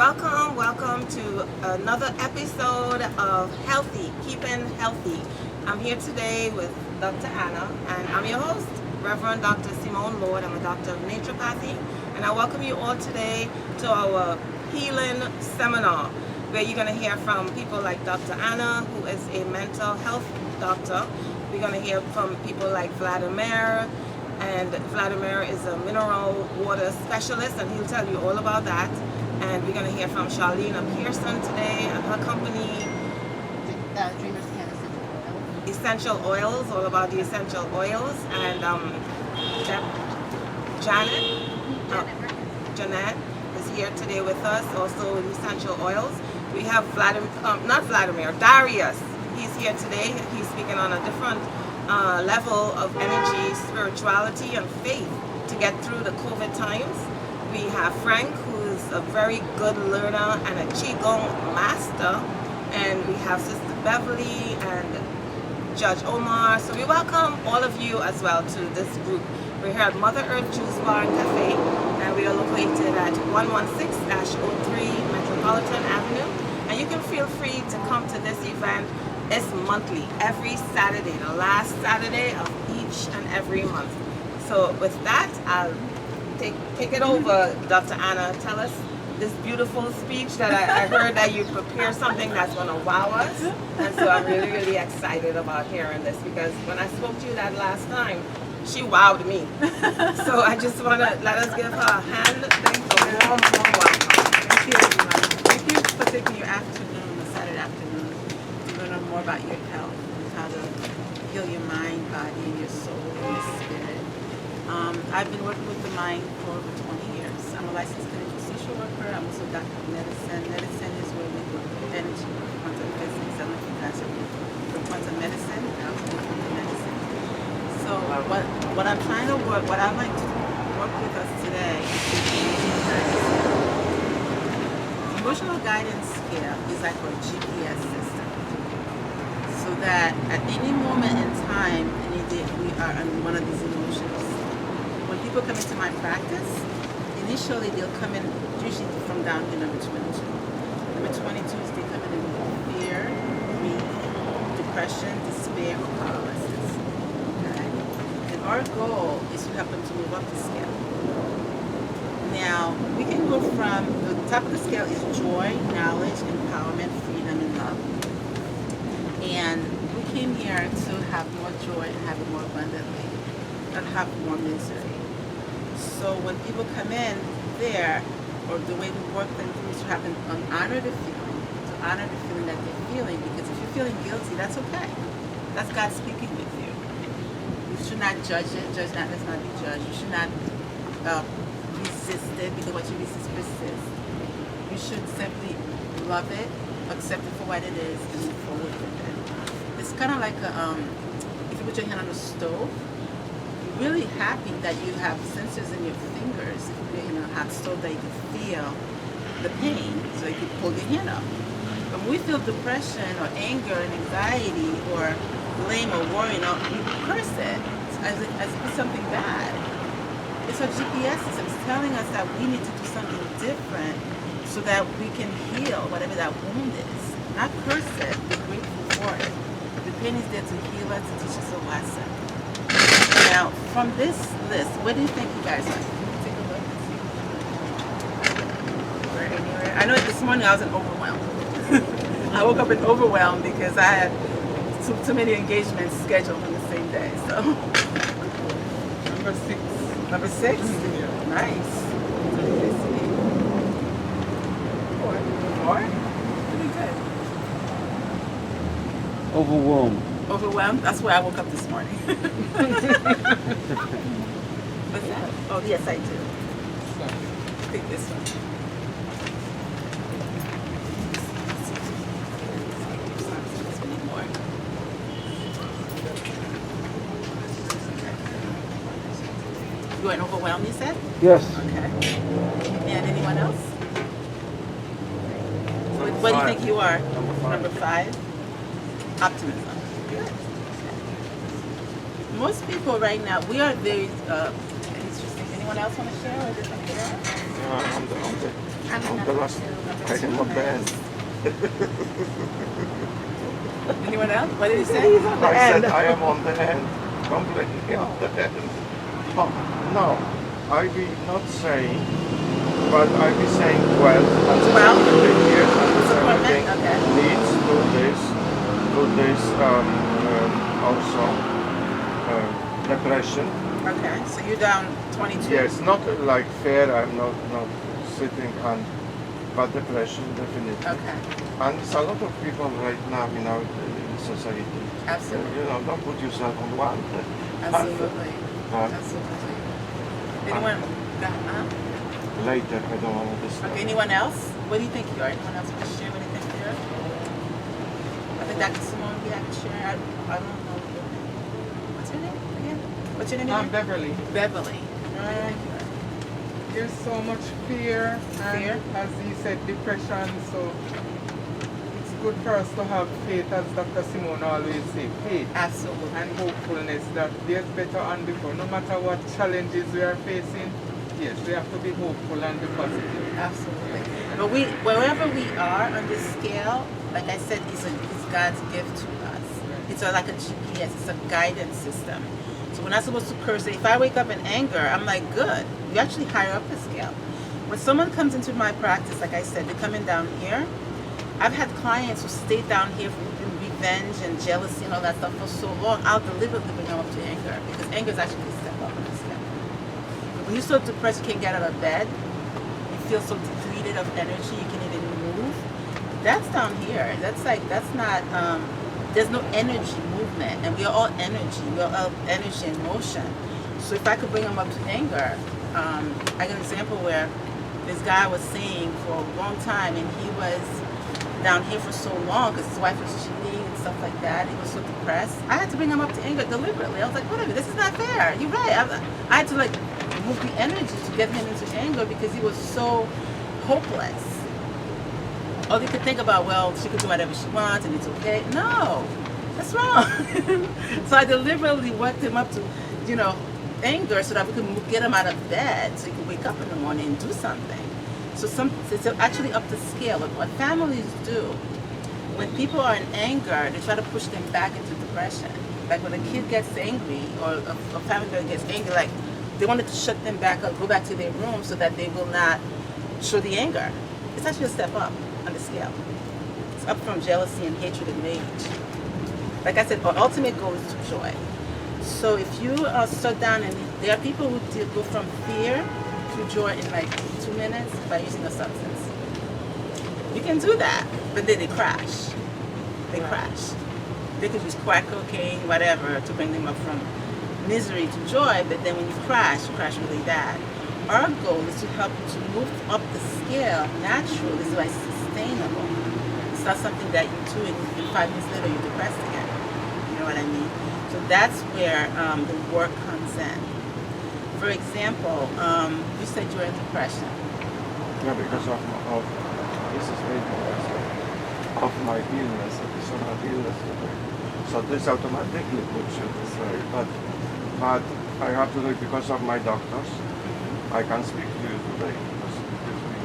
welcome to another episode of Healthy, Keeping Healthy. I'm here today with Dr. Anna, and I'm your host, Reverend Dr. Simone Lord. I'm a doctor of naturopathy, and I welcome you all today to our healing seminar, where you're going to hear from people like Dr. Anna, who is a mental health doctor. We're going to hear from people like Vladimir, and Vladimir is a mineral water specialist, and he'll tell you all about that. And we're going to hear from Charlene Pearson today and her company, Dreamers Can Essential Oils, all about the essential oils. And Janet is here today with us, also with essential oils. We have Darius. He's here today. He's speaking on a different level of energy, spirituality, and faith to get through the COVID times. We have Frank, who's a very good learner and a Qigong master. And we have Sister Beverly and Judge Omar. So we welcome all of you as well to this group. We're here at Mother Earth Juice Bar and Cafe, and we are located at 116-03 Metropolitan Avenue. And you can feel free to come to this event. It's monthly, every Saturday, the last Saturday of each and every month. So with that, I'll take it over, Dr. Anna. Tell us this beautiful speech that I heard that you prepare something that's going to wow us. And so I'm really, really excited about hearing this, because when I spoke to you that last time, she wowed me. So I just want to let us give her a hand. Thank you. Warm welcome. Thank you, everyone. Thank you for taking your afternoon, a Saturday afternoon, to learn more about your health and how to heal your mind, body, and your soul and your spirit. I've been working with the mind for over 20 years. I'm a licensed clinical social worker. I'm also a doctor of medicine. Medicine is where we work with energy, quantum physics. I don't know if you guys are for quantum medicine. I also do quantum medicine. So what I'm trying to work, what I'd like to work with us today is the emotional guidance scale is like our GPS system. So that at any moment in time, any day, we are on one of these emotions. When people come into my practice, initially they'll come in usually from down to number 22. Number 22 is they come in fear, grief, depression, despair, or powerlessness. Okay? And our goal is to help them to move up the scale. Now, we can go from the top of the scale is joy, knowledge, empowerment, freedom, and love. And we came here to have more joy and have it more abundantly, not have more misery. So when people come in there, or the way we work them through is to have them honor the feeling, to honor the feeling that they're feeling, because if you're feeling guilty, that's okay. That's God speaking with you. You should not judge it. Judge not, let's not be judged. You should not resist it, because what you resist persists. You should simply love it, accept it for what it is, and move forward with it. It's kind of like if you put your hand on the stove, you're really happy that you have sensors in your fingers, if you put a hot stove, that you can feel the pain, so you can pull your hand up. But when we feel depression or anger and anxiety or blame or worry, we curse it as if it's something bad. It's our GPS system. It's telling us that we need to do something different so that we can heal whatever that wound is. Not curse it, be grateful for it. The pain is there to heal us, to teach us a lesson. Now, from this list, what do you think you guys are? Can you take a look and see? We're anywhere. I know this morning I was overwhelmed. I woke up overwhelmed because I had too many engagements scheduled on the same day. So, Number 6. number 6? Yeah. Nice. Four? Pretty good. Overwhelmed. Overwhelmed? That's where I woke up this morning. What's that? Oh, yes, I do. Pick this one. You weren't overwhelmed, you said? Yes. Okay. And anyone else? What do you think you are? Number 5? Optimism. Good. Most people right now, we are very interesting. Anyone else want to share or just I'm good. On the last, I am on the end. Anyone else? What did he say? I said I am on the end. Completely on the end. Oh, no, I will not saying, but I will saying 12 and 12? 17 years and Disappointment? 17 Okay. needs to this also depression. Okay, so you're down 22. Yes, not like fear, I'm not sitting and, but depression definitely. Okay, And it's a lot of people right now in our society. absolutely. You know, don't put yourself on one. Absolutely. Uh, Absolutely. Anyone? Later, I don't want to disturb. Okay, anyone else? What do you think you are? Anyone else want to share anything here? I think Dr. Simone, you have to share. I don't know your name. What's your name again? What's your name I'm again? Beverly. Beverly. What do you think you are? There's so much fear and, Fear? as he said, depression. So it's good for us to have faith, as Dr. Simone always say, faith Absolutely. and hopefulness that there's better on before. No matter what challenges we are facing, yes, we have to be hopeful and be positive. Absolutely. But wherever we are on this scale, like I said, it's God's gift to us. It's like a GPS, it's a guidance system. So we're not supposed to curse. If I wake up in anger, I'm like, good. You actually higher up the scale. When someone comes into my practice, like I said, they're coming down here. I've had clients who stayed down here for revenge and jealousy and all that stuff for so long. I'll deliberately bring them up to anger because anger is actually a step up on the scale. When you're so depressed you can't get out of bed, you feel so depleted of energy, you can't even move. That's down here. That's not, there's no energy movement, and we are all energy. We are all energy in motion. So if I could bring them up to anger, I got an example where this guy was saying for a long time, and he was down here for so long because his wife was cheating and stuff like that. He was so depressed. I had to bring him up to anger deliberately. I was like, whatever, this is not fair. You're right. I had to like move the energy to get him into anger because he was so hopeless. All they could think about, well, she could do whatever she wants and it's okay. No, that's wrong. So I deliberately worked him up to, anger so that we could get him out of bed so he could wake up in the morning and do something. So it's actually up the scale of what families do. When people are in anger, they try to push them back into depression. Like when a kid gets angry or a family member gets angry, like they wanted to shut them back up, go back to their room so that they will not show the anger. It's actually a step up on the scale. It's up from jealousy and hatred and rage. Like I said, our ultimate goal is to joy. So if you are shut down, and there are people who go from fear to joy in like 2 minutes by using a substance. You can do that, but then they crash. They crash. They could use crack cocaine, whatever, to bring them up from misery to joy, but then when you crash really bad. Our goal is to help you to move up the scale naturally, so it's sustainable. It's not something that you do and 5 minutes later you're depressed again. You know what I mean? So that's where the work comes in. For example, you said you're in depression. Yeah, because of this is very because of my illness, additional illness. So this automatically puts you this way. But I have to do it because of my doctors. I can speak to you today because it is me.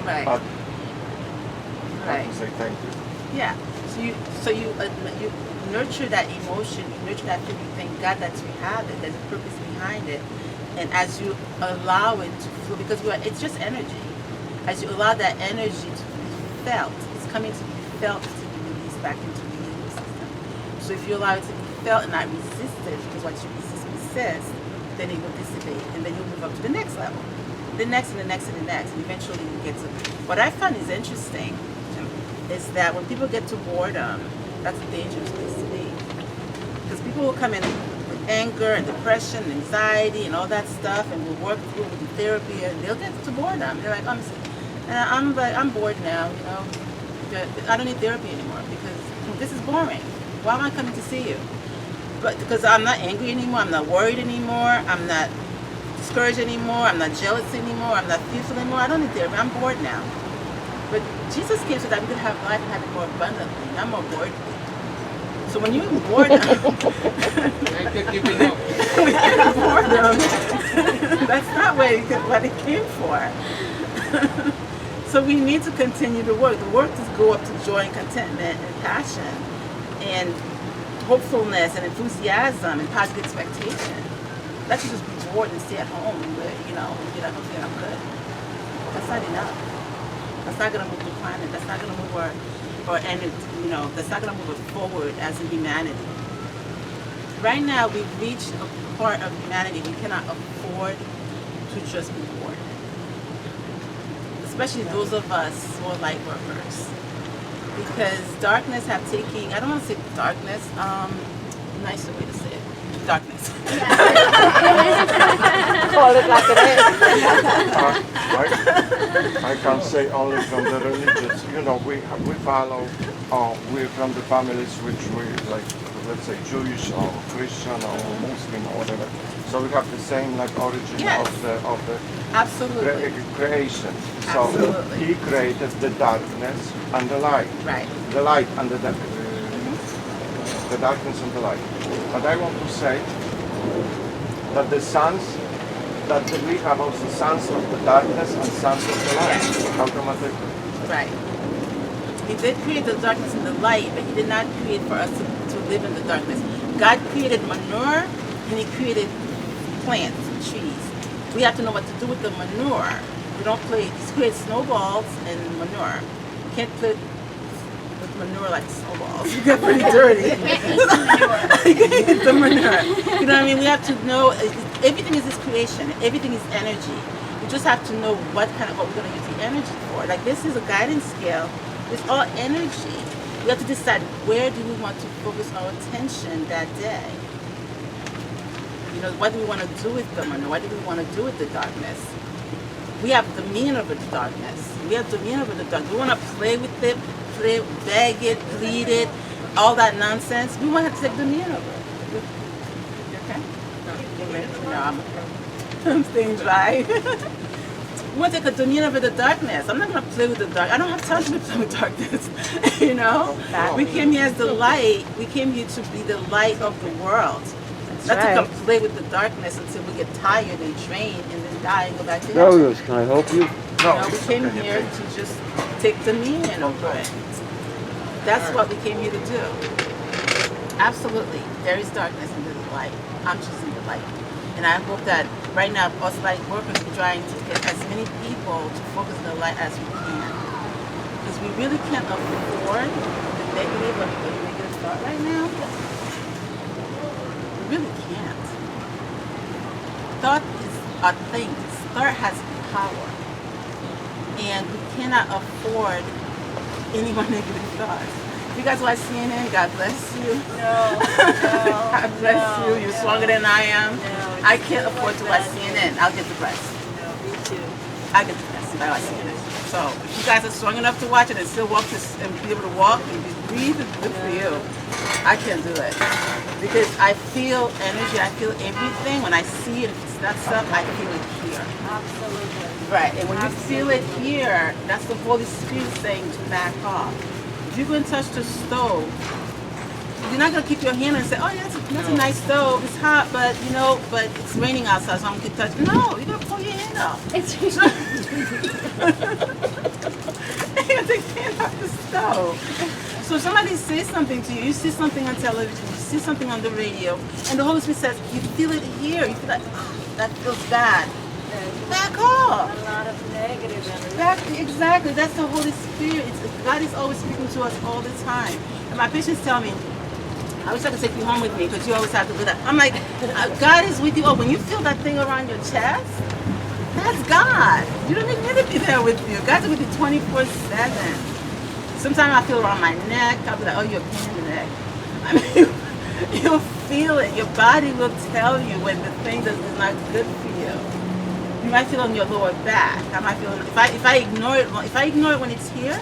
Right. But I have to say thank you. Yeah. So you nurture that emotion, you nurture that feeling. You thank God that you have it. There's a purpose behind it, and as you allow it to flow, because it's just energy. As you allow that energy to be felt, it's coming to be felt to be released back into the immune system. So if you allow it to be felt and not resisted, because what you resist persists, then it will dissipate, and then you'll move up to the next level, the next and the next and the next, and eventually you get to. What I find is interesting is that when people get to boredom, that's a dangerous place to be. Because people will come in with anger and depression and anxiety and all that stuff, and we'll work through with the therapy, and they'll get to boredom. They're like, I'm bored now, I don't need therapy anymore because this is boring. Why am I coming to see you? But because I'm not angry anymore, I'm not worried anymore, I'm not discouraged anymore, I'm not jealous anymore, I'm not fearful anymore. I don't need therapy. I'm bored now. But Jesus came so that we could have life and have it more abundantly. I'm more bored. So when you're in boredom, I kept giving up. when you're in boredom, that's not what it came for. So we need to continue to work. The work to go up to joy and contentment and passion and hopefulness and enthusiasm and positive expectation. Let's just be bored and stay at home and get up good. That's not enough. That's not going to move the planet. That's not going to move that's not going to move us forward as a humanity. Right now, we've reached a part of humanity we cannot afford to just be bored. Especially those of us who are light workers. Because darkness have taken, I don't want to say darkness, nicer way to say it, darkness. Call it like it is. I can't say only from the religious. We follow. We're from the families which we like. Let's say Jewish or Christian or Muslim or whatever. So we have the same origin Yes. of the Absolutely. creation. So Absolutely. He created the darkness and the light. Right. The light and the darkness and the light. But I want to say that the sons, that we have also sons of the darkness and sons of the light. Yes. Automatically. Right. He did create the darkness and the light, but he did not create for us to live in the darkness. God created manure and he created plants and trees. We have to know what to do with the manure. We don't play, he's created snowballs and manure. You can't play with manure like snowballs. You get pretty dirty. You can eat the manure. You know what I mean? We have to know, everything is his creation. Everything is energy. We just have to know what we're going to use the energy for. Like this is a guidance scale. It's all energy. We have to decide where do we want to focus our attention that day. What do we want to do with the manure? What do we want to do with the darkness? We have dominion over the darkness. We have dominion over the darkness. We want to play with it, beg it, bleed it, all that nonsense. We want to take dominion over it. You okay? No, I'm staying dry. We want to take a dominion over the darkness. I'm not going to play with the dark. I don't have time to play with darkness. We came here as the light. We came here to be the light of the world. Not to come play with the darkness until we get tired and drained and then die and go back to heaven. Can I help you? We came here to just take dominion over it. That's what we came here to do. Absolutely. There is darkness and there is light. I'm choosing the light. And I hope that right now, us light workers are trying to get as many people to focus on the light as we can. Because we really can't afford the negative thought right now. We really can't. Thought is a thing. Thought has power. And we cannot afford any more negative thoughts. You guys watch CNN, God bless you. No. God bless you. You're stronger than I am. No, I can't afford to watch CNN. I'll get depressed. No, me too. I get depressed if I watch CNN. So if you guys are strong enough to watch it and still walk and be able to walk and breathe, it's good for you. I can't do it. Because I feel energy, I feel everything. When I see it, if it's that stuff, I feel it here. Absolutely. Right, and when you feel it here, that's the Holy Spirit saying to back off. If you go and touch the stove, you're not gonna keep your hand and say, "Oh, yeah, that's a nice stove. It's hot, but but it's raining outside, so I'm gonna touch." No, you're gonna pull your hand off. It's You're gonna take your hand off the stove. So if somebody says something to you, you see something on television, you see something on the radio, and the Holy Spirit says, you feel it here. You feel like, oh, that feels bad. Back off. a lot of negative energy. Exactly. That's the Holy Spirit. God is always speaking to us all the time. And my patients tell me, I wish I could take you home with me because you always have to do that. I'm like, God is with you. Oh, when you feel that thing around your chest, that's God. You don't even need to be there with you. God's with you 24/7. Sometimes I feel around my neck. I'll be like, oh, you're a pain in the neck. I mean, you'll feel it. Your body will tell you when the thing is not good for you. You might feel on your lower back. I might feel if I ignore it when it's here,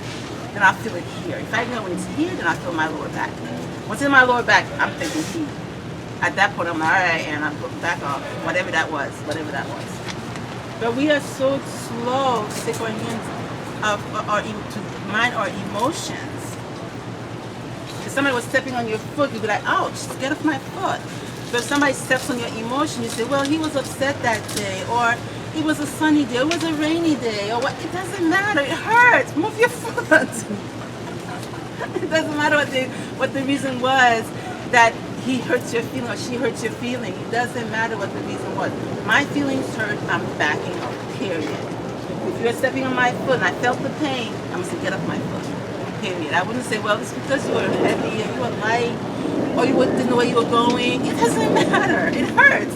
then I'll feel it here. If I ignore it when it's here, then I feel my lower back. Once in my lower back, I'm thinking heat. At that point, I'm like, all right, and I'm putting back off whatever that was. But we are so slow to take our hands to mind our emotions. If somebody was stepping on your foot, you'd be like, ouch, get off my foot. But if somebody steps on your emotion, you say, well, he was upset that day, or it was a sunny day, it was a rainy day, or what, it doesn't matter. It hurts. Move your foot. It doesn't matter what the reason was that he hurts your feeling or she hurts your feeling. It doesn't matter what the reason was. My feelings hurt, I'm backing up, period. If you're stepping on my foot and I felt the pain, I'm going to get off my foot, period. I wouldn't say, well, it's because you were heavy or you were light or you didn't know where you were going. It doesn't matter. It hurts.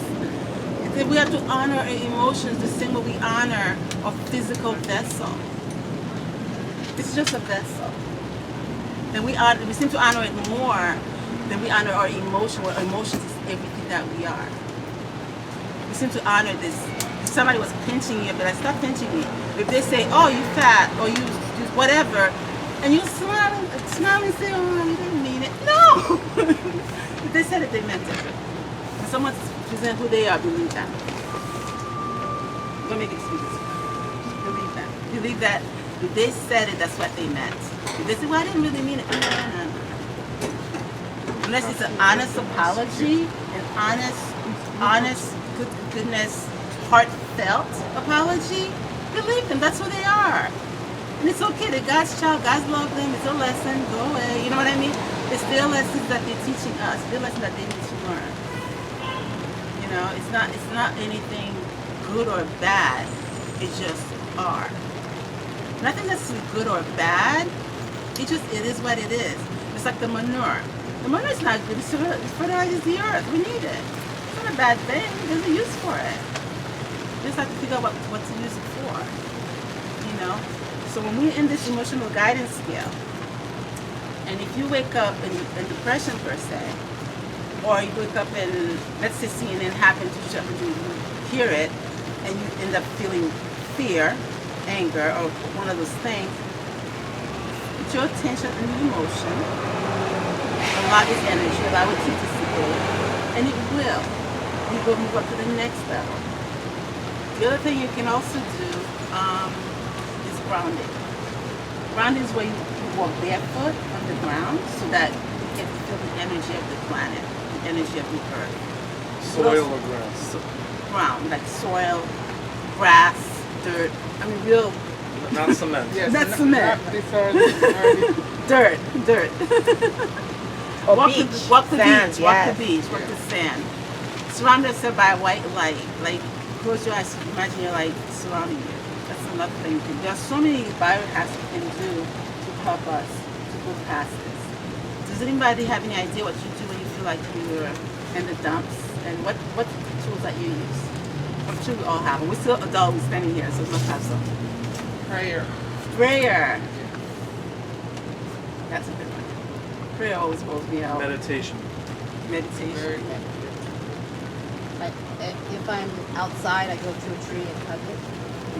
We have to honor our emotions the same way we honor a physical vessel. It's just a vessel. And we seem to honor it more than we honor our emotion, where emotions is everything that we are. We seem to honor this. If somebody was pinching you, but I stop pinching me. If they say, oh, you fat, or you whatever, and you smile and say, oh, you didn't mean it. No! If they said it, they meant it. When someone presents who they are, believe that. Don't make excuses. Believe that. Believe that if they said it, that's what they meant. If they say, well, I didn't really mean it. No. Unless it's an honest apology, an honest, goodness, heartfelt apology, believe them. That's who they are. And it's okay. They're God's child. God's love them. It's a lesson. Go away. You know what I mean? It's their lessons that they're teaching us. Their lessons that they need to learn. You know, it's not anything good or bad. It just are. Nothing that's good or bad. It is what it is. It's like the manure. The manure is not good. It fertilizes the earth. We need it. It's not a bad thing. There's a use for it. You just have to figure out what to use it for. You know? So when we're in this emotional guidance scale, and if you wake up in depression per se, or you wake up and, let's say CNN happened to hear it, and you end up feeling fear, anger, or one of those things, put your attention on the emotion, allow this energy, allow it to dissipate, and it will. You will move up to the next level. The other thing you can also do is grounding. Grounding is where you walk barefoot on the ground so that you can feel the energy of the planet, the energy of the earth. Soil or grass? Ground, like soil, grass, dirt. I mean, real. Not cement. Yes, Not cement. Not this or this. Dirt. Or Walk beach, the sand, beach, yes. walk the beach, walk the sand. Surround yourself by white light. Like, close your eyes, imagine your light surrounding you. That's another thing you can do. There are so many biohacks you can do to help us to go past this. Does anybody have any idea what you do when you feel like you're in the dumps? And what tools that you use? I'm sure we all have them. We're still adults standing here, so we must have some. Prayer. Prayer. That's a good one. Prayer always holds me out. Meditation. Meditation. Like if I'm outside, I go to a tree and hug it.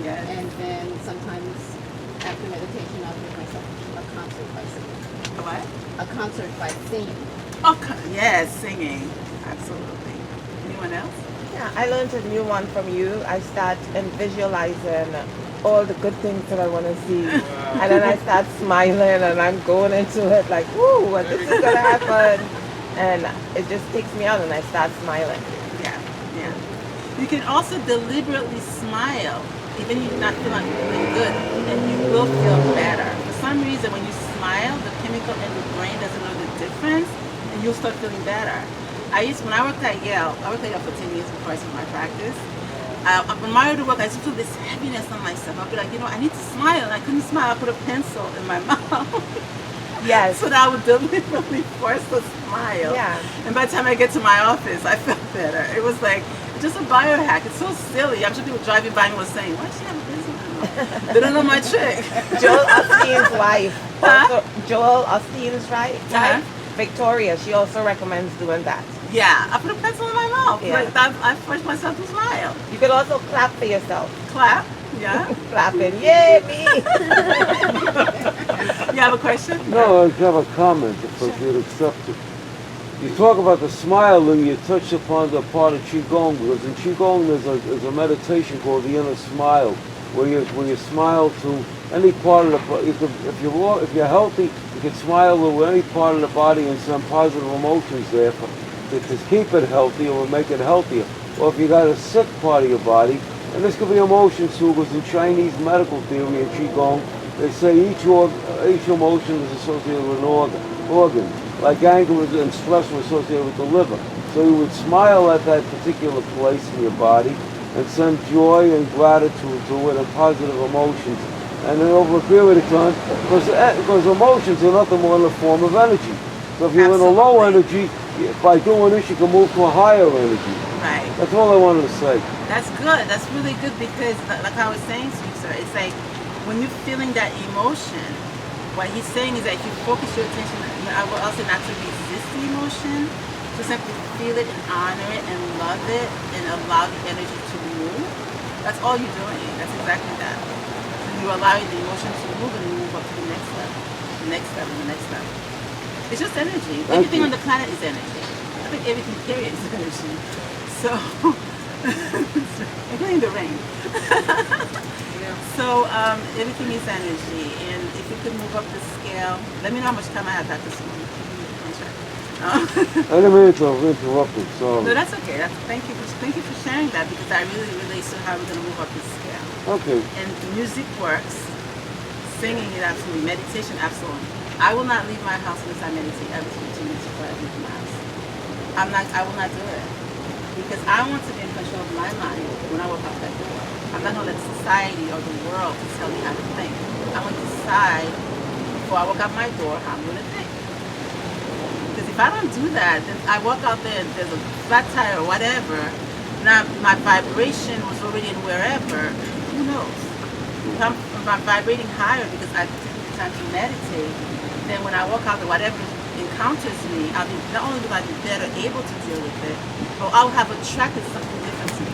Yes. And then sometimes after meditation, I'll give myself a concert by singing. What? A concert by singing. Okay. Yes, singing. Absolutely. Anyone else? Yeah, I learned a new one from you. I start visualizing all the good things that I want to see. And then I start smiling and I'm going into it like, woo, this is going to happen. And it just takes me out and I start smiling. Yeah. You can also deliberately smile, even if you're not feeling good, and you will feel better. For some reason, when you smile, the chemical in the brain doesn't know the difference, and you'll start feeling better. When I worked at Yale for 10 years before I started my practice. When I would work, I used to feel this heaviness on myself. I'd be like, I need to smile, and I couldn't smile. I put a pencil in my mouth. Yes. So that I would deliberately force a smile. Yeah. And by the time I get to my office, I felt better. It was like just a biohack. It's so silly. I'm sure people driving by me was saying, why does she have a pencil in her mouth? They don't know my trick. Joel Osteen's wife, Huh? also, Joel Osteen's wife, Uh-huh. Victoria, she also recommends doing that. Yeah, I put a pencil in my mouth. Yeah. Like that, I forced myself to smile. You could also clap for yourself. Clap. Yeah. Clapping, yay, me! You have a question? No, I have a comment if I could accept it. You talk about the smile and you touch upon the part of Qigong, because in Qigong there's a meditation called the inner smile, where you smile to any part of the body. If you're healthy, you can smile to any part of the body and some positive emotions there to keep it healthy or make it healthier. Or if you got a sick part of your body, And this could be emotions too, because in Chinese medical theory and Qigong, they say each emotion is associated with an organ. Like anger and stress were associated with the liver. So you would smile at that particular place in your body and send joy and gratitude to it and positive emotions. And then over a period of time, because emotions are nothing more than a form of energy. So if you're in a low energy, by doing this, you can move to a higher energy. Right. That's all I wanted to say. That's good. That's really good because, like I was saying to you, sir, it's like when you're feeling that emotion, what he's saying is that if you focus your attention, I will also not to resist the emotion, to simply feel it and honor it and love it and allow the energy to move. That's all you're doing. That's exactly that. You're allowing the emotion to move and you move up to the next level, the next level, the next level. It's just energy. Everything on the planet is energy. I think everything period is energy. So, including the rain. So everything is energy, and if you could move up the scale, let me know how much time I have after this contract. I didn't mean to interrupt you, sorry. No, that's okay. Thank you for sharing that because I really relate to how we're gonna move up the scale. Okay. And music works, singing it absolutely, meditation absolutely. I will not leave my house unless I meditate every 15 minutes before I leave my house. I will not do it because I want to be in control of my mind when I walk out that door. I'm not gonna let society or the world tell me how to think. I'm gonna decide before I walk out my door how I'm gonna think. Because if I don't do that, then I walk out there and there's a flat tire or whatever. Now my vibration was already in wherever. Who knows? If I'm vibrating higher because I took the time to meditate, then when I walk out there, whatever encounters me, I'll be not only will I be better able to deal with it, but I'll have attracted something different to me.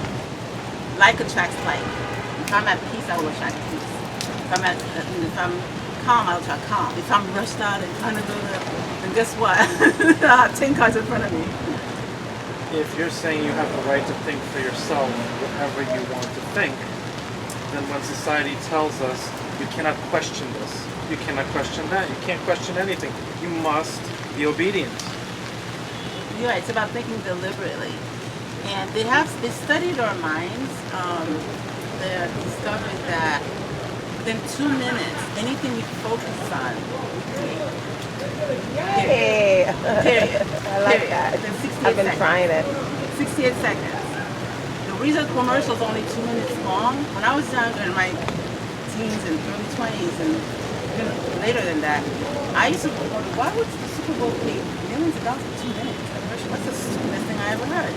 Like attracts like. If I'm at peace, I will attract peace. If I'm calm, I'll attract calm. If I'm rushed out and trying to do that, then guess what? I have 10 cards in front of me. If you're saying you have the right to think for yourself whatever you want to think, then when society tells us you cannot question this, you cannot question that, you can't question anything, you must be obedient. You're right, it's about thinking deliberately. And they studied our minds. They discovered that within 2 minutes, anything you focus on, Yay! period. I like Period. that. Within 68 I've been seconds. trying it. 68 seconds. The reason the commercial is only 2 minutes long, when I was younger in my teens and early 20s and even later than that, I used to wonder, why would the Super Bowl pay millions of dollars for 2 minutes? That's the stupidest thing I ever heard.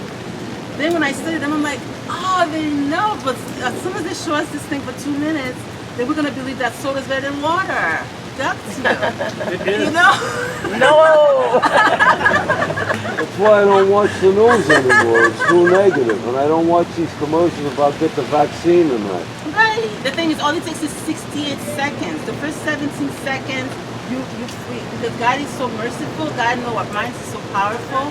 Then when I studied them, I'm like, oh, they know, but as soon as they show us this thing for 2 minutes, then we're gonna believe that soda's better than water. Duck to It is. you know? No! That's why I don't watch the news anymore. It's too negative. And I don't watch these commercials about get the vaccine and that. Right. The thing is, all it takes is 68 seconds. The first 17 seconds, you free. Because God is so merciful. God knows our minds is so powerful.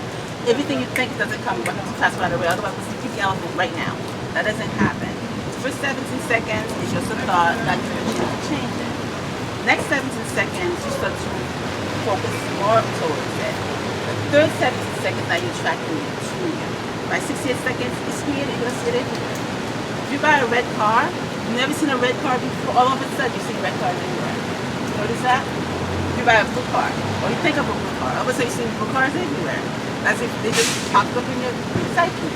Everything you think doesn't come too fast right away. Otherwise, we'll kick you out right now. That doesn't happen. The first 17 seconds is just a thought. God can change it. Next 17 seconds, you start to focus more towards it. The third 17 seconds, now you're tracking it to you. By 68 seconds, it's here. You're gonna see it everywhere. If you buy a red car, you've never seen a red car before. All of a sudden, you see red cars everywhere. Notice that? If you buy a blue car, or you think of a blue car, all of a sudden you see blue cars everywhere. As if they just popped up in your psyche.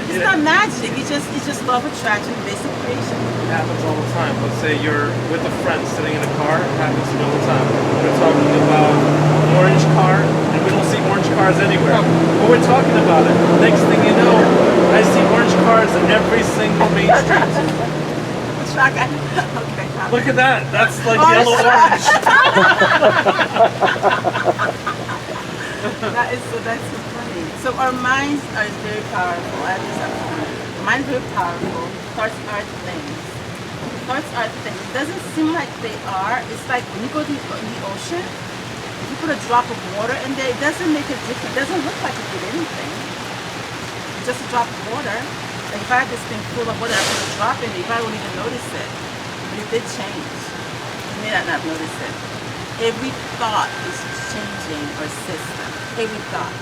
It's not magic. It's just law of attraction, basic creation. It happens all the time. Let's say you're with a friend sitting in a car. It happens all the time. We're talking about orange car, and we don't see orange cars anywhere. But we're talking about it. Next thing you know, I see orange cars in every single main street. Okay. Look at that. That's like yellow orange. That's so funny. So our minds are very powerful. I just have to learn. Minds are very powerful. Thoughts are things. Thoughts are things. It doesn't seem like they are. It's like when you go to the ocean, if you put a drop of water in there, it doesn't make a difference. It doesn't look like it did anything. It's just a drop of water. Like if I had this thing full of water, I put a drop in it, you probably wouldn't even notice it. But it did change. You may not notice it. Every thought is changing our system. Every thought.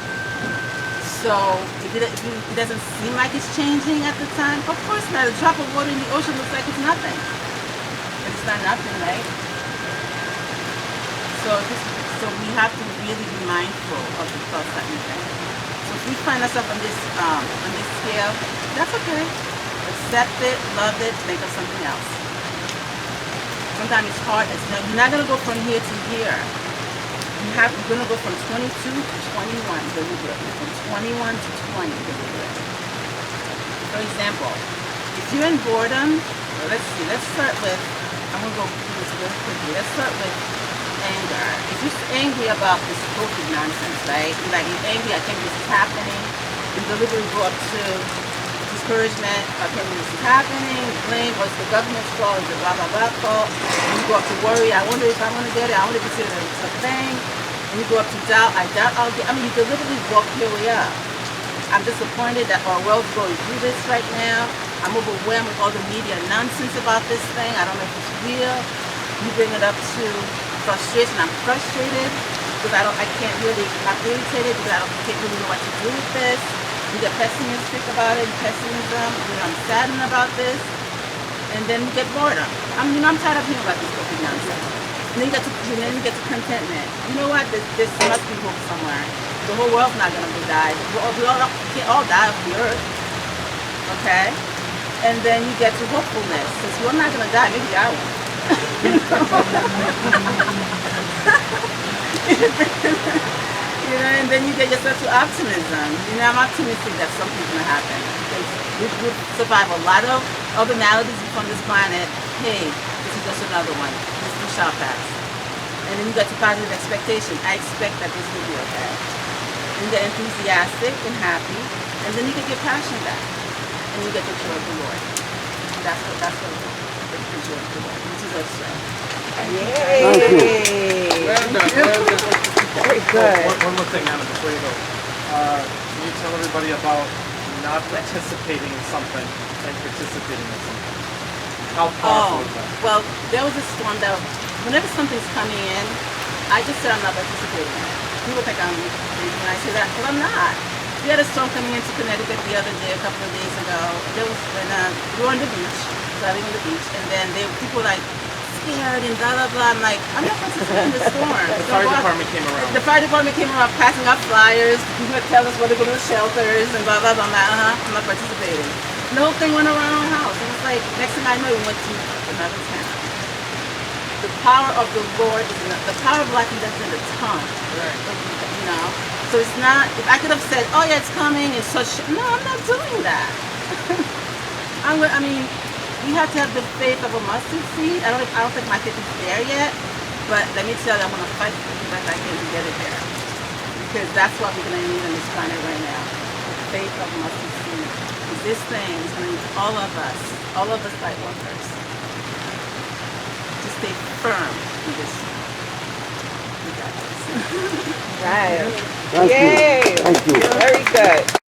So if it doesn't seem like it's changing at the time, of course not. A drop of water in the ocean looks like it's nothing. It's not nothing, right? So we have to really be mindful of the thoughts that we think. So if we find ourselves on this scale, that's okay. Accept it, love it, think of something else. Sometimes it's hard. You're not gonna go from here to here. You're gonna go from 22 to 21 deliberately, from 21 to 20 deliberately. For example, if you're in boredom, let's start with, I'm gonna go through this real quickly. Let's start with anger. If you're angry about this COVID nonsense, right? Like you're angry, I can't believe this is happening. You deliberately go up to discouragement, I can't believe this is happening, blame, what's the government's fault, is it blah blah blah fault. And you go up to worry, I wonder if I'm gonna get it, I wonder if it's a thing. And you go up to doubt, I doubt I'll get, I mean you deliberately walk your way up. I'm disappointed that our world's going through this right now. I'm overwhelmed with all the media nonsense about this thing. I don't know if it's real. You bring it up to frustration. I'm frustrated because I can't really, I'm irritated because I can't really know what to do with this. You get pessimistic about it, pessimism. I'm saddened about this. And then you get boredom. I'm tired of hearing about this COVID nonsense. And then you get to contentment. You know what? This must be hope somewhere. The whole world's not gonna die. We can't all die of the earth. Okay? And then you get to hopefulness. Since we're not gonna die, maybe I won't. You know, and then you get yourself to optimism. You know, I'm optimistic that something's gonna happen. Because we've survived a lot of other maladies from this planet. Hey, this is just another one. This too shall pass. And then you get to positive expectation. I expect that this will be okay. And you get enthusiastic and happy. And then you get your passion back. And you get the joy of the Lord. And that's what the joy of the Lord, which is our strength. Yay! Well done, well done. Very good. One more thing, Anna, before you go. Can you tell everybody about not participating in something and participating in something? How powerful is that? Well, there was this one that whenever something's coming in, I just said I'm not participating in it. People think I'm crazy when I say that, but I'm not. We had a storm coming into Connecticut the other day, a couple of days ago. There was, we were on the beach, driving on the beach, and then people like scared and blah blah blah. I'm like, I'm not participating in the storm. The fire department came around. The fire department came around passing out flyers. People would tell us where to go to the shelters and blah blah blah. I'm like, I'm not participating. And the whole thing went around our house. It was like next thing I know, we went to another town. The power of the Lord is the power of life and death in the tongue. Right. You know. So it's not. If I could have said, "Oh yeah, it's coming," and such. No, I'm not doing that. I mean, we have to have the faith of a mustard seed. I don't think my faith is there yet. But let me tell you, I'm gonna fight for the best I can to get it there. Because that's what we're gonna need on this planet right now. The faith of a mustard seed. Because this thing is gonna need all of us light workers, to stay firm in this. We got this. Right. Thank Yay! you. Thank you. Very good.